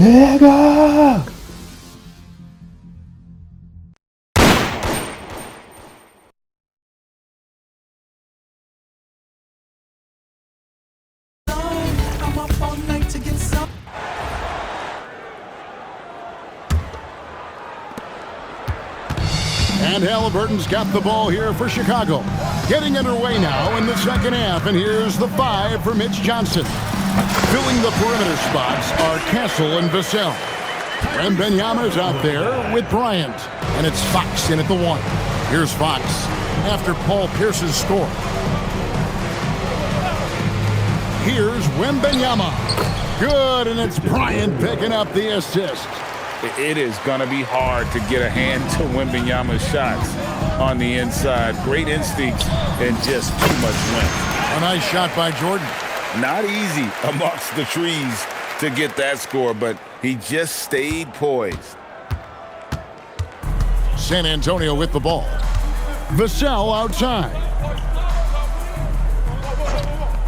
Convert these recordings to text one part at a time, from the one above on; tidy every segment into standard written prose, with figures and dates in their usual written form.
내가 And Halliburton's got the ball here for Chicago. Getting underway now in the second half, and here's the 5 for Mitch Johnson. Filling the perimeter spots are Castle and Vassell. Wembanyama's out there with Bryant, and it's Fox in at the 1. Here's Fox after Paul Pierce's score. Here's Wembanyama. Good, and it's Bryant picking up the assist. It is going to be hard to get a hand to Wembanyama's shots on the inside. Great instincts and just too much wind. A nice shot by Jordan. Not easy amongst the trees to get that score, but he just stayed poised. San Antonio with the ball. Vassell outside.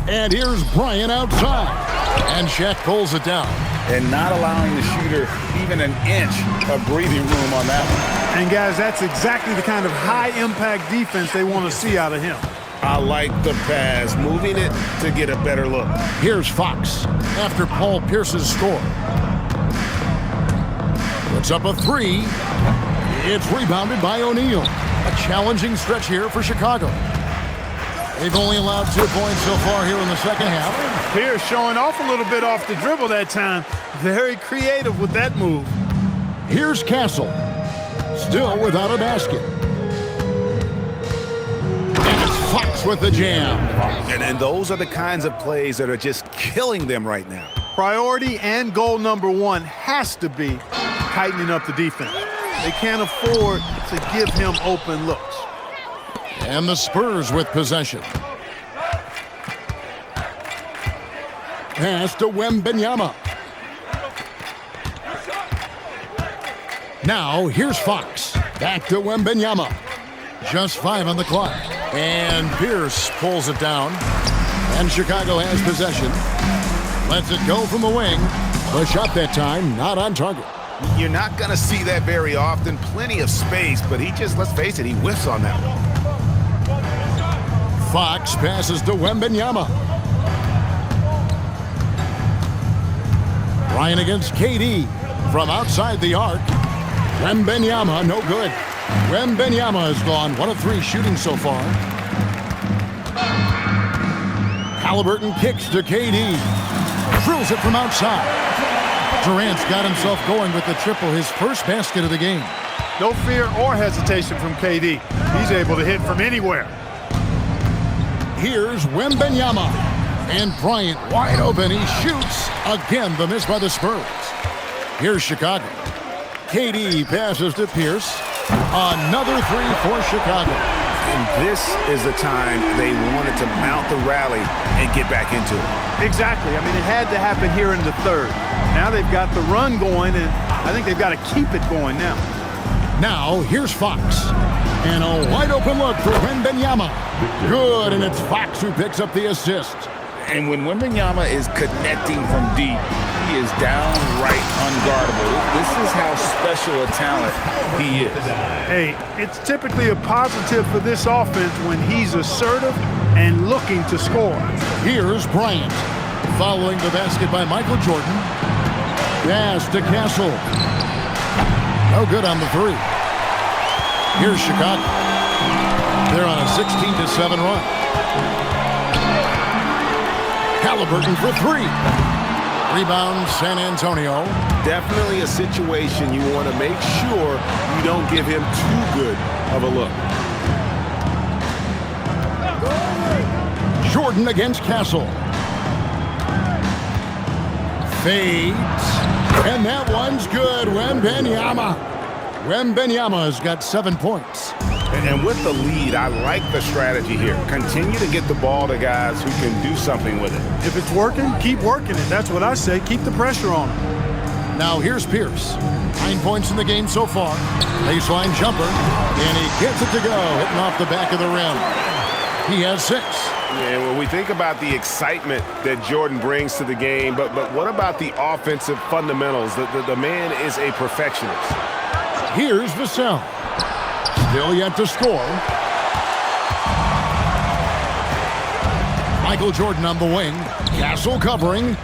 And here's Bryant outside. And Shaq pulls it down. And not allowing the shooter even an inch of breathing room on that one. And, guys, that's exactly the kind of high-impact defense they want to see out of him. I like the pass, moving it to get a better look. Here's Fox after Paul Pierce's score. Puts up a 3. It's rebounded by O'Neal. A challenging stretch here for Chicago. They've only allowed 2 points so far here in the second half. Pierce showing off a little bit off the dribble that time. Very creative with that move. Here's Castle. Still without a basket. And it's Fox with the jam. And those are the kinds of plays that are just killing them right now. Priority and goal number 1 has to be tightening up the defense. They can't afford to give him open looks. And the Spurs with possession. Pass to Wembanyama. Now here's Fox. Back to Wembanyama. Just 5 on the clock. And Pierce pulls it down. And Chicago has possession. Lets it go from the wing. The shot that time not on target. You're not going to see that very often. Plenty of space, but he just, let's face it, he whiffs on that one. Fox passes to Wembanyama. Bryant against KD from outside the arc. Wembanyama, no good. Wembanyama has gone 1 of 3 shooting so far. Halliburton kicks to KD. Drills it from outside. Durant's got himself going with the triple, his first basket of the game. No fear or hesitation from KD. He's able to hit from anywhere. Here's Wembanyama. And Bryant wide open. He shoots. Again, the miss by the Spurs. Here's Chicago. KD passes to Pierce. Another 3 for Chicago. And this is the time they wanted to mount the rally and get back into it. Exactly. I mean, it had to happen here in the third. Now they've got the run going, and I think they've got to keep it going now. Now, here's Fox. And a wide open look for Wembanyama. Good, and it's Fox who picks up the assist. And when Wembanyama is connecting from deep, he is downright unguardable. This is how special a talent he is. Hey, it's typically a positive for this offense when he's assertive and looking to score. Here's Bryant. Following the basket by Michael Jordan. Pass to Castle. No good on the 3. Here's Chicago. They're on a 16-7 run. Halliburton for 3. Rebound, San Antonio. Definitely a situation you want to make sure you don't give him too good of a look. Jordan against Castle. Fades. And that one's good. Wembanyama. Wembanyama has got 7 points. And with the lead, I like the strategy here. Continue to get the ball to guys who can do something with it. If it's working, keep working it. That's what I say. Keep the pressure on him. Now here's Pierce. 9 points in the game so far. Baseline jumper. And he gets it to go, hitting off the back of the rim. He has 6. Yeah, when we think about the excitement that Jordan brings to the game, but what about the offensive fundamentals? The man is a perfectionist. Here's Vassell. Still yet to score. Michael Jordan on the wing. Castle covering.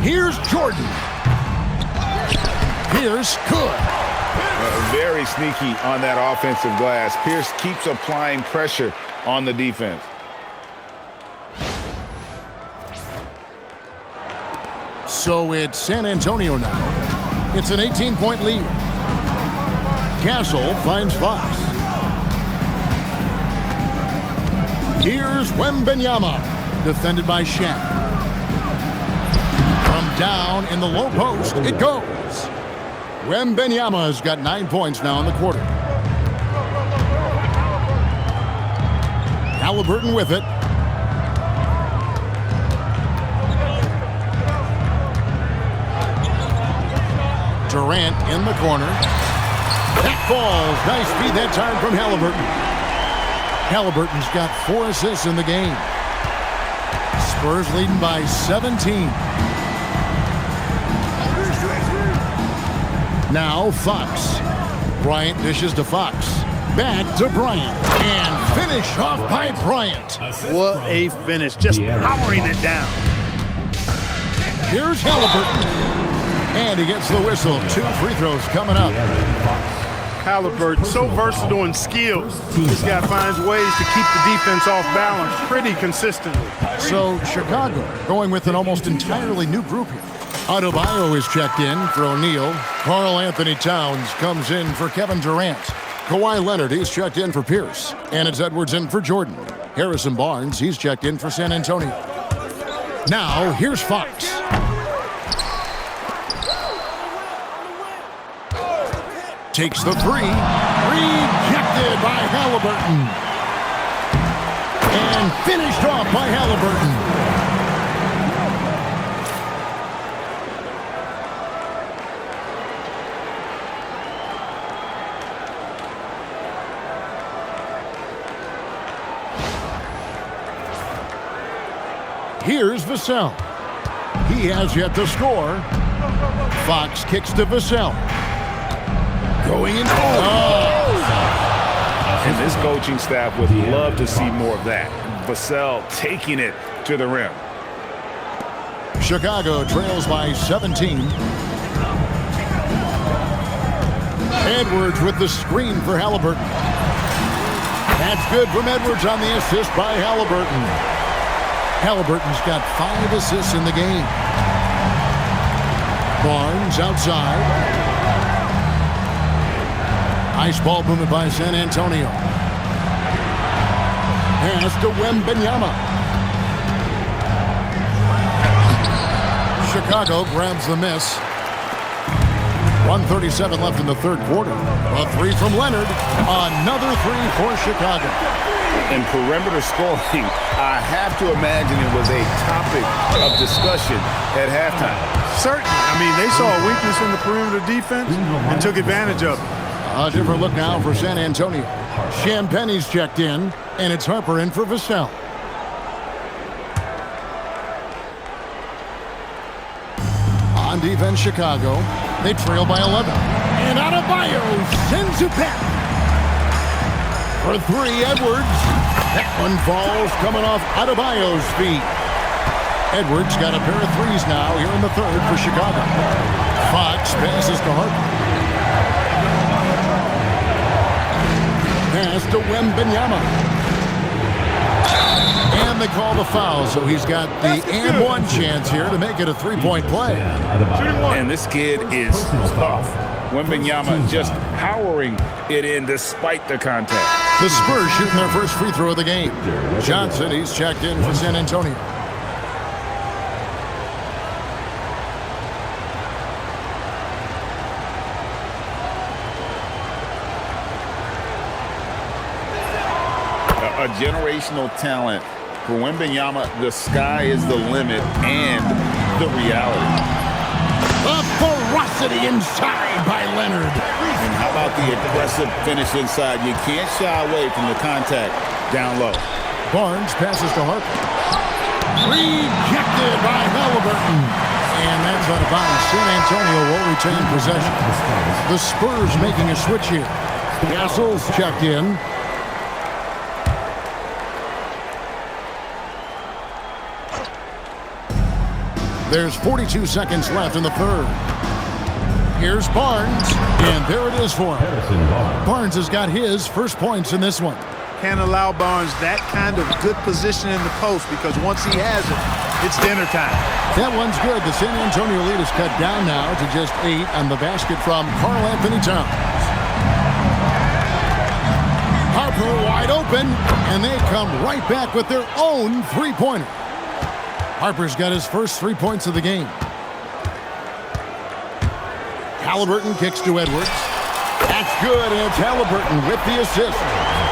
Here's Jordan. Pierce good. Very sneaky on that offensive glass. Pierce keeps applying pressure on the defense. So it's San Antonio now. It's an 18-point lead. Castle finds Fox. Here's Wembanyama, defended by Shaq. From down in the low post, it goes. Wembanyama has got 9 points now in the quarter. Halliburton with it. Durant in the corner. That falls. Nice feed that time from Halliburton. Halliburton's got 4 assists in the game. Spurs leading by 17. Now Fox. Bryant dishes to Fox. Back to Bryant. And finish off by Bryant. What a finish. Just powering it down. Here's Halliburton. And he gets the whistle. 2 free throws coming up. Halliburton, so versatile and skilled. This guy finds ways to keep the defense off balance pretty consistently. So Chicago going with an almost entirely new group here. Adebayo is checked in for O'Neal. Karl Anthony Towns comes in for Kevin Durant. Kawhi Leonard, he's checked in for Pierce. And it's Edwards in for Jordan. Harrison Barnes, he's checked in for San Antonio. Now, here's Fox. Takes the three. Rejected by Halliburton. And finished off by Halliburton. Here's Vassell. He has yet to score. Fox kicks to Vassell. Going in. And this coaching staff would love to see more of that. Vassell taking it to the rim. Chicago trails by 17. Edwards with the screen for Halliburton. That's good from Edwards on the assist by Halliburton. Halliburton's got 5 assists in the game. Barnes outside. Nice ball movement by San Antonio. Pass to Wembanyama. Chicago grabs the miss. 1:37 left in the third quarter. A 3 from Leonard. Another 3 for Chicago. In perimeter scoring, I have to imagine it was a topic of discussion at halftime. Certainly. I mean, they saw a weakness in the perimeter defense and took advantage of it. A different look now for San Antonio. Champagne's checked in, and it's Harper in for Vassell. On defense, Chicago. They trail by 11. And Adebayo sends it back. For 3, Edwards. That one falls coming off Adebayo's feet. Edwards got a pair of 3s now here in the third for Chicago. Fox passes to Harper. Pass to Wembanyama. And they call the foul, so he's got the and 1 chance here to make it a 3-point play. And this kid is tough. Wembanyama just powering it in despite the contact. The Spurs shooting their first free throw of the game. Johnson, he's checked in for San Antonio. A generational talent. For Wembanyama, the sky is the limit and the reality. The ferocity inside by Leonard. And how about the aggressive finish inside? You can't shy away from the contact down low. Barnes passes to Harper. Rejected by Halliburton. And that's out of bounds. San Antonio will retain possession. The Spurs making a switch here. Castle's checked in. There's 42 seconds left in the third. Here's Barnes, and there it is for him. Barnes has got his first points in this one. Can't allow Barnes that kind of good position in the post because once he has it, it's dinner time. That one's good. The San Antonio lead is cut down now to just 8 on the basket from Karl Anthony Towns. Harper wide open, and they come right back with their own three-pointer. Harper's got his first 3 points of the game. Halliburton kicks to Edwards. That's good, and it's Halliburton with the assist.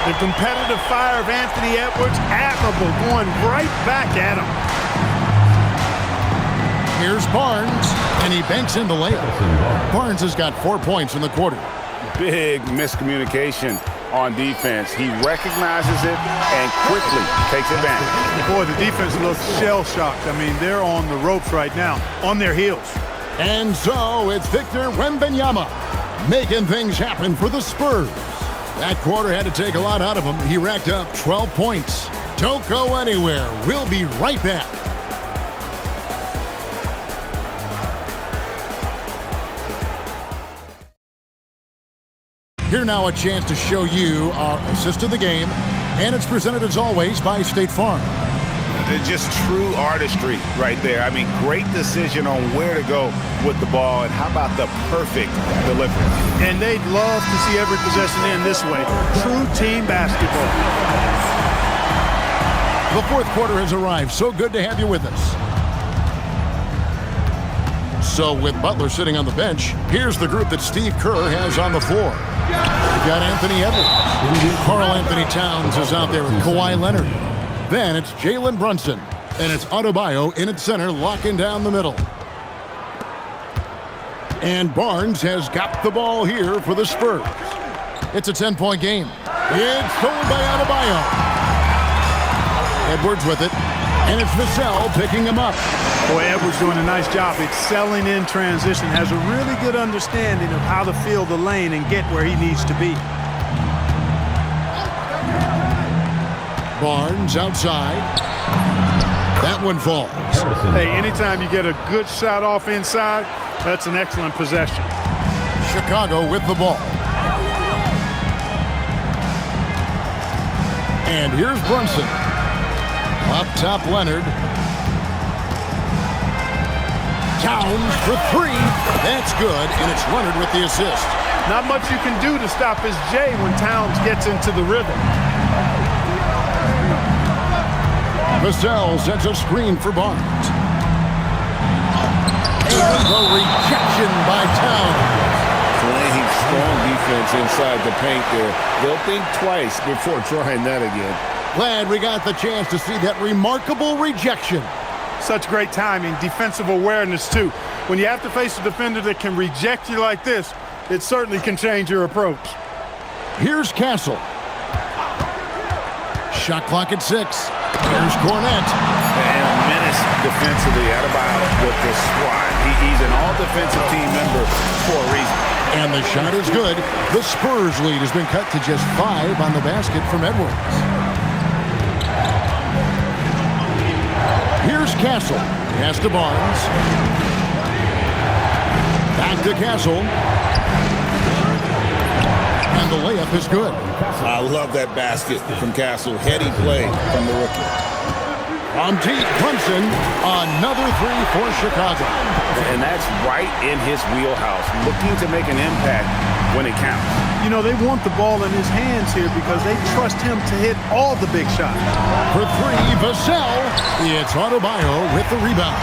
The competitive fire of Anthony Edwards, admirable, going right back at him. Here's Barnes, and he banks in the layup. Barnes has got 4 points in the quarter. Big miscommunication on defense. He recognizes it and quickly takes advantage. Boy, the defense looks shell-shocked. I mean, they're on the ropes right now, on their heels. And so it's Victor Wembanyama making things happen for the Spurs. That quarter had to take a lot out of him. He racked up 12 points. Don't go anywhere. We'll be right back. Here now a chance to show you our assist of the game. And it's presented as always by State Farm. Just true artistry right there. I mean, great decision on where to go with the ball, and how about the perfect delivery? And they'd love to see every possession end this way. True team basketball. The fourth quarter has arrived. So good to have you with us. So with Butler sitting on the bench, here's the group that Steve Kerr has on the floor. We've got Anthony Edwards. Karl Anthony Towns is out there with Kawhi Leonard. Then it's Jalen Brunson, and it's Adebayo in at center, locking down the middle. And Barnes has got the ball here for the Spurs. It's a 10-point game. It's stolen by Adebayo. Edwards with it, and it's Vassell picking him up. Boy, Edwards doing a nice job excelling in transition, has a really good understanding of how to fill the lane and get where he needs to be. Barnes outside. That one falls. Hey, anytime you get a good shot off inside, that's an excellent possession. Chicago with the ball. And here's Brunson. Up top, Leonard. Towns for 3. That's good, and it's Leonard with the assist. Not much you can do to stop his J when Towns gets into the rhythm. Vassell sets a screen for Barnes. And the rejection by Towns. Playing strong defense inside the paint there. They'll think twice before trying that again. Glad we got the chance to see that remarkable rejection. Such great timing, defensive awareness too. When you have to face a defender that can reject you like this, it certainly can change your approach. Here's Castle. Shot clock at 6. Here's Cornette. And a menace defensively. Adebayo with the squad. He's an all-defensive team member for a reason. And the shot is good. The Spurs lead has been cut to just 5 on the basket from Edwards. Here's Castle. Pass to Barnes. Back to Castle. And the layup is good. I love that basket from Castle. Heady play from the rookie. On deep, Brunson, another 3 for Chicago. And that's right in his wheelhouse, looking to make an impact when it counts. You know, they want the ball in his hands here because they trust him to hit all the big shots. For 3, Vassell. It's Adebayo with the rebound.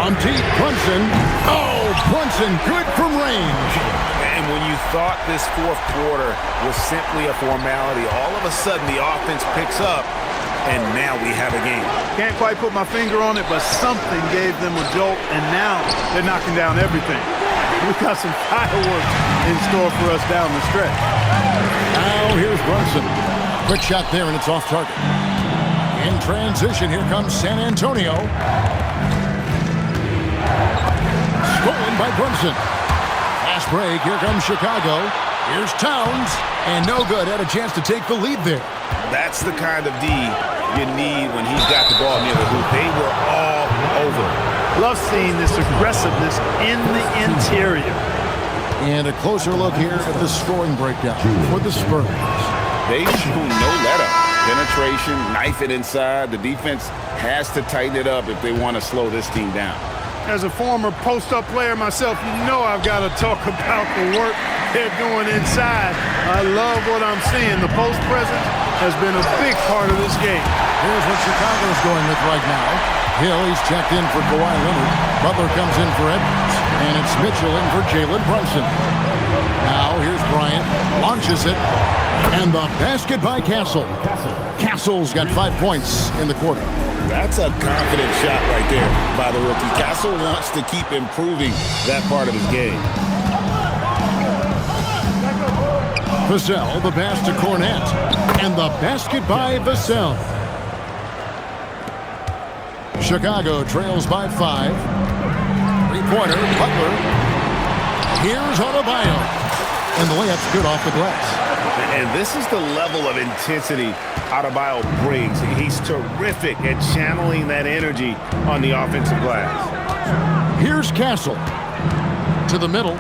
On deep, Brunson. Oh, Brunson, good from range. And when you thought this fourth quarter was simply a formality, all of a sudden the offense picks up, and now we have a game. Can't quite put my finger on it, but something gave them a jolt, and now they're knocking down everything. We've got some fireworks in store for us down the stretch. Now here's Brunson. Quick shot there, and it's off target. In transition, here comes San Antonio. Stolen by Brunson. Fast break, here comes Chicago. Here's Towns, and no good. Had a chance to take the lead there. That's the kind of D you need when he's got the ball near the hoop. They were all over. Love seeing this aggressiveness in the interior. And a closer look here at the scoring breakdown for the Spurs. They've shown no let-up. Penetration, knife it inside. The defense has to tighten it up if they want to slow this team down. As a former post-up player myself, you know I've got to talk about the work they're doing inside. I love what I'm seeing. The post presence has been a big part of this game. Here's what Chicago's going with right now. Hill, he's checked in for Kawhi Leonard. Butler comes in for Edwards. And it's Mitchell in for Jalen Brunson. Now here's Bryant. Launches it. And the basket by Castle. Castle's got 5 points in the quarter. That's a confident shot right there by the rookie. Castle wants to keep improving that part of his game. Vassell, the pass to Cornette. And the basket by Vassell. Chicago trails by 5. Three-pointer, Butler. Here's Adebayo. And the layup's good off the glass. And this is the level of intensity Adebayo brings. He's terrific at channeling that energy on the offensive glass. Here's Castle. To the middle.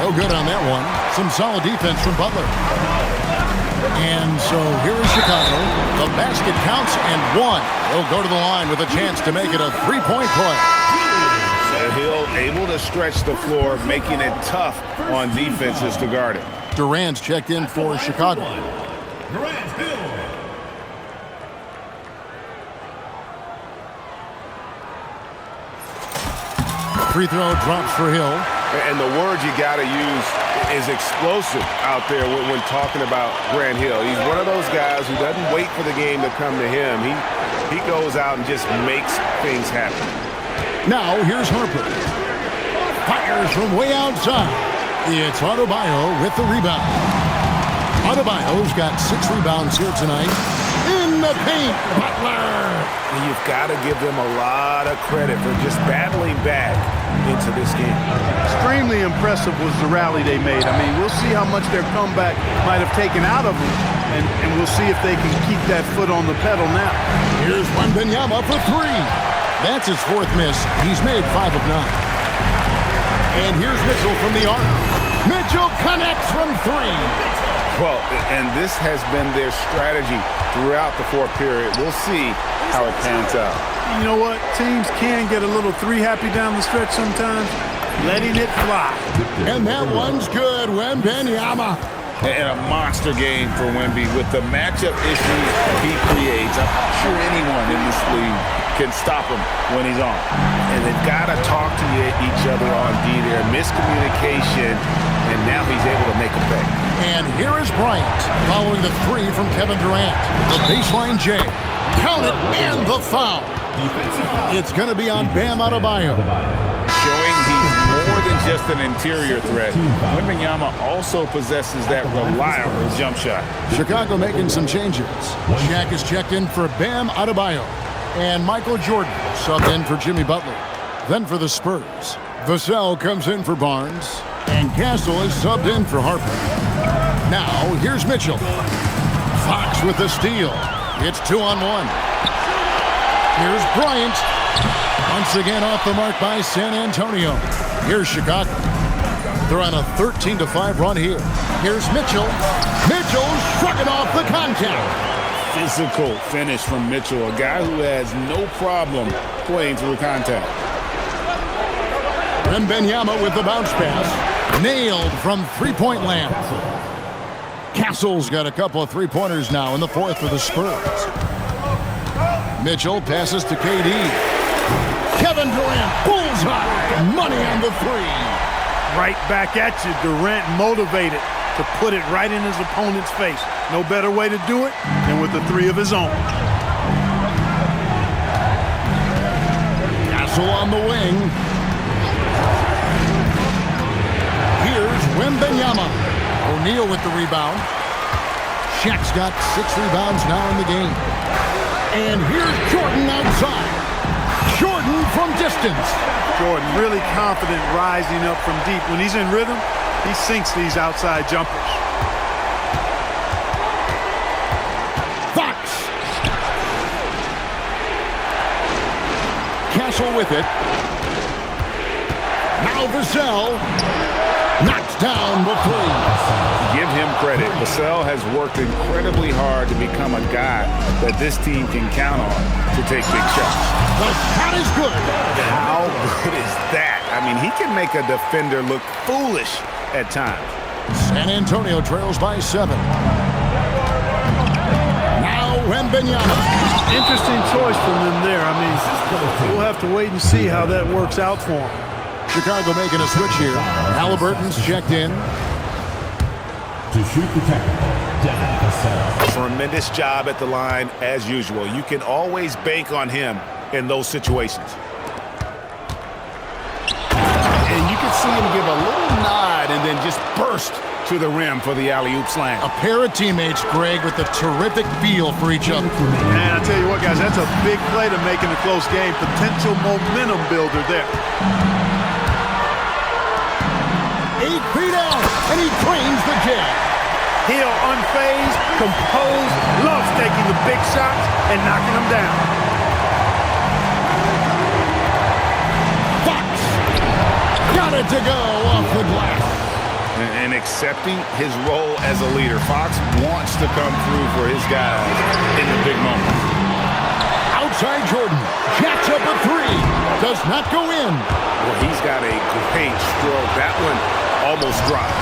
Oh, good on that one. Some solid defense from Butler. And so here is Chicago. The basket counts and one. They'll go to the line with a chance to make it a three-point play. Hill able to stretch the floor, making it tough on defenses to guard it. Durant's checked in for Chicago. Free throw drops for Hill. And the word you got to use is explosive out there when talking about Grant Hill. He's one of those guys who doesn't wait for the game to come to him. He goes out and just makes things happen. Now here's Harper. Fires from way outside. It's Adebayo with the rebound. Adebayo's got 6 rebounds here tonight. In the paint, Butler. And you've got to give them a lot of credit for just battling back into this game. Extremely impressive was the rally they made. I mean, we'll see how much their comeback might have taken out of them, and we'll see if they can keep that foot on the pedal now. Here's Wembanyama for 3. That's his 4th miss. He's made 5 of 9. And here's Mitchell from the arc. Mitchell connects from 3. Well, and this has been their strategy throughout the 4th period. We'll see how it pans out. You know what? Teams can get a little 3-happy down the stretch sometimes. Letting it fly. And that one's good. Wembanyama. And a monster game for Wemby with the matchup issues he creates. I'm not sure anyone in this league can stop him when he's on. And they've got to talk to each other on D there. Miscommunication, and now he's able to make a play. And here is Bryant following the 3 from Kevin Durant. The baseline J. Count it, and the foul. It's going to be on Bam Adebayo. Showing he's more than just an interior threat. Wembanyama also possesses that reliable jump shot. Chicago making some changes. Shaq is checked in for Bam Adebayo. And Michael Jordan subbed in for Jimmy Butler. Then for the Spurs, Vassell comes in for Barnes. And Castle is subbed in for Harper. Now, here's Mitchell. Fox with the steal. It's 2-on-1. Here's Bryant. Once again off the mark by San Antonio. Here's Chicago. They're on a 13-5 run here. Here's Mitchell. Mitchell shrugging off the contact. Physical finish from Mitchell, a guy who has no problem playing through contact. Wembanyama with the bounce pass. Nailed from three-point land. Castle's got a couple of three-pointers now in the 4th for the Spurs. Mitchell passes to KD. Kevin Durant, bullseye. Money on the 3. Right back at you. Durant motivated to put it right in his opponent's face. No better way to do it than with the 3 of his own. Castle on the wing. Wembenyama. O'Neal with the rebound. Shaq's got 6 rebounds now in the game. And here's Jordan outside. Jordan from distance. Jordan really confident rising up from deep. When he's in rhythm, he sinks these outside jumpers. Fox. Castle with it. Now Vassell knocks down the three. Give him credit. Vassell has worked incredibly hard to become a guy that this team can count on to take big shots. The shot is good. How good is that? I mean, he can make a defender look foolish at times. San Antonio trails by 7. Now Wembenyama. Interesting choice from them there. I mean, we'll have to wait and see how that works out for him. Chicago making a switch here. Halliburton's checked in. To shoot the technical, Devin Vassell. Tremendous job at the line as usual. You can always bank on him in those situations. And you can see him give a little nod and then just burst to the rim for the alley-oop slam. A pair of teammates, Greg, with a terrific feel for each other. Man, I tell you what, guys, that's a big play to make in a close game. Potential momentum builder there. 8 feet out, and he drains the jab. Hill unfazed, composed, loves taking the big shots and knocking them down. Fox got it to go off the glass. And accepting his role as a leader. Fox wants to come through for his guys in the big moments. Outside Jordan, jacks up a 3, does not go in. Well, he's got a great stroke. That one almost dropped.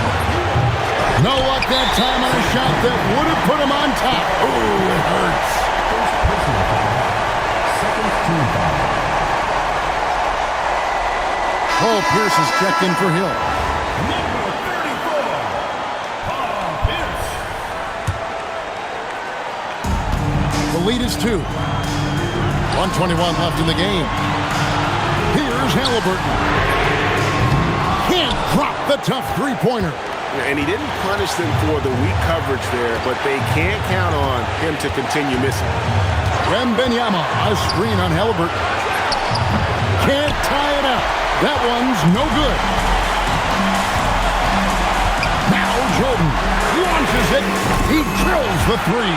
No luck that time on a shot that would have put him on top. Oh, it hurts. Oh, Pierce is checked in for Hill. Number 34, Paul Pierce. The lead is 2. 1:21 left in the game. Here's Halliburton. Can't drop the tough three-pointer. And he didn't punish them for the weak coverage there, but they can't count on him to continue missing. Wembenyama, a screen on Halliburton. Can't tie it up. That one's no good. Now Jordan launches it. He drills the 3.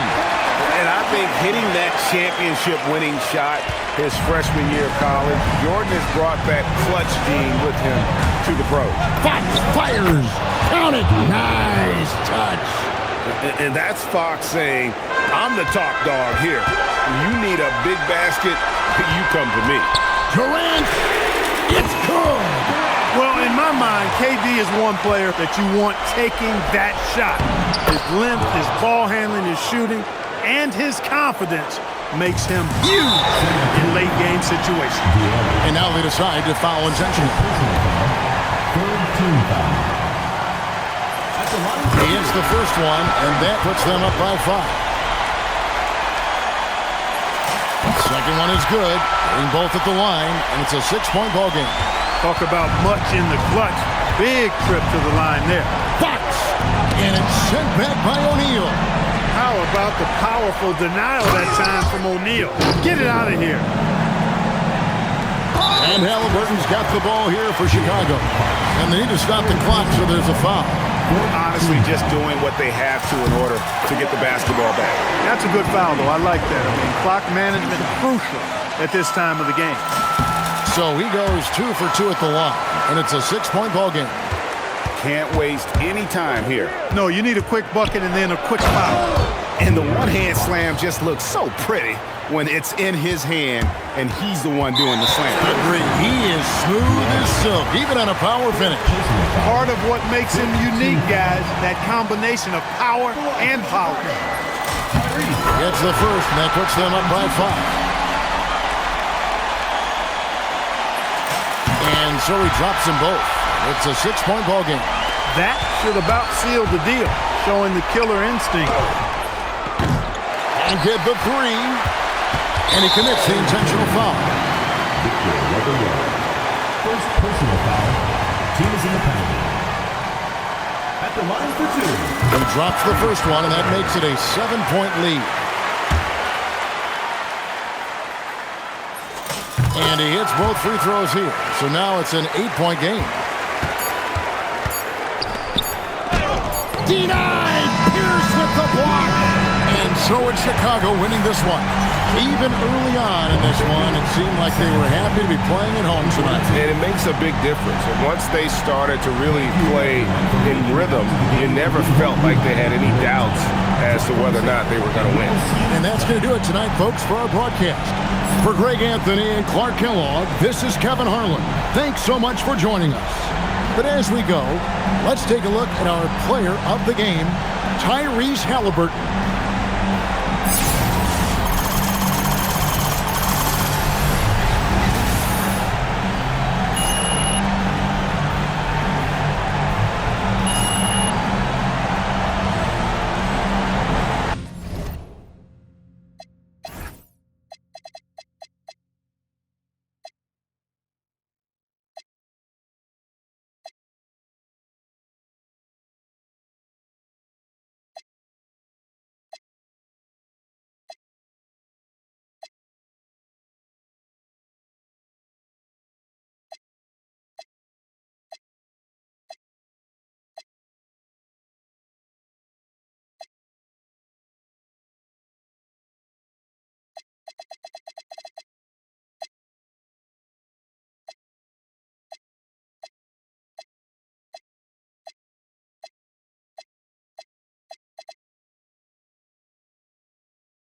And I think hitting that championship-winning shot his freshman year of college, Jordan has brought that clutch gene with him to the pros. Fox fires. Count it. Nice touch. And that's Fox saying, I'm the top dog here. You need a big basket, you come to me. Durant, it's good. Well, in my mind, KD is one player that you want taking that shot. His length, his ball handling, his shooting, and his confidence makes him huge in late game situations. And now they decide to foul intentionally. Third team foul. He hits the first one, and that puts them up by 5. Second one is good. Getting both at the line, and it's a 6-point ball game. Talk about much in the clutch. Big trip to the line there. Fox, and it's sent back by O'Neal. How about the powerful denial that time from O'Neal? Get it out of here. And Halliburton's got the ball here for Chicago. And they need to stop the clock, so there's a foul. Honestly, just doing what they have to in order to get the basketball back. That's a good foul, though. I like that. I mean, clock management crucial at this time of the game. So he goes 2 for 2 at the line, and it's a 6-point ball game. Can't waste any time here. No, you need a quick bucket and then a quick foul. And the one-hand slam just looks so pretty when it's in his hand and he's the one doing the slam. Agree. He is smooth as silk, even on a power finish. Part of what makes him unique, guys, that combination of power and power. Gets the first, and that puts them up by 5. And so he drops them both. It's a 6-point ball game. That should about seal the deal, showing the killer instinct. And get the 3. And he commits the intentional foul. Victor number 1. First personal foul. Team is in the penalty. the line for two. He drops the first one, and that makes it a 7-point lead. And he hits both free throws here. So now it's an 8-point game. Denied! Pierce with the block. And so it's Chicago winning this one. Even early on in this one, it seemed like they were happy to be playing at home tonight. And it makes a big difference. And once they started to really play in rhythm, you never felt like they had any doubts as to whether or not they were going to win. And that's going to do it tonight, folks, for our broadcast. For Greg Anthony and Clark Kellogg, this is Kevin Harlan. Thanks so much for joining us. But as we go, let's take a look at our player of the game, Tyrese Halliburton.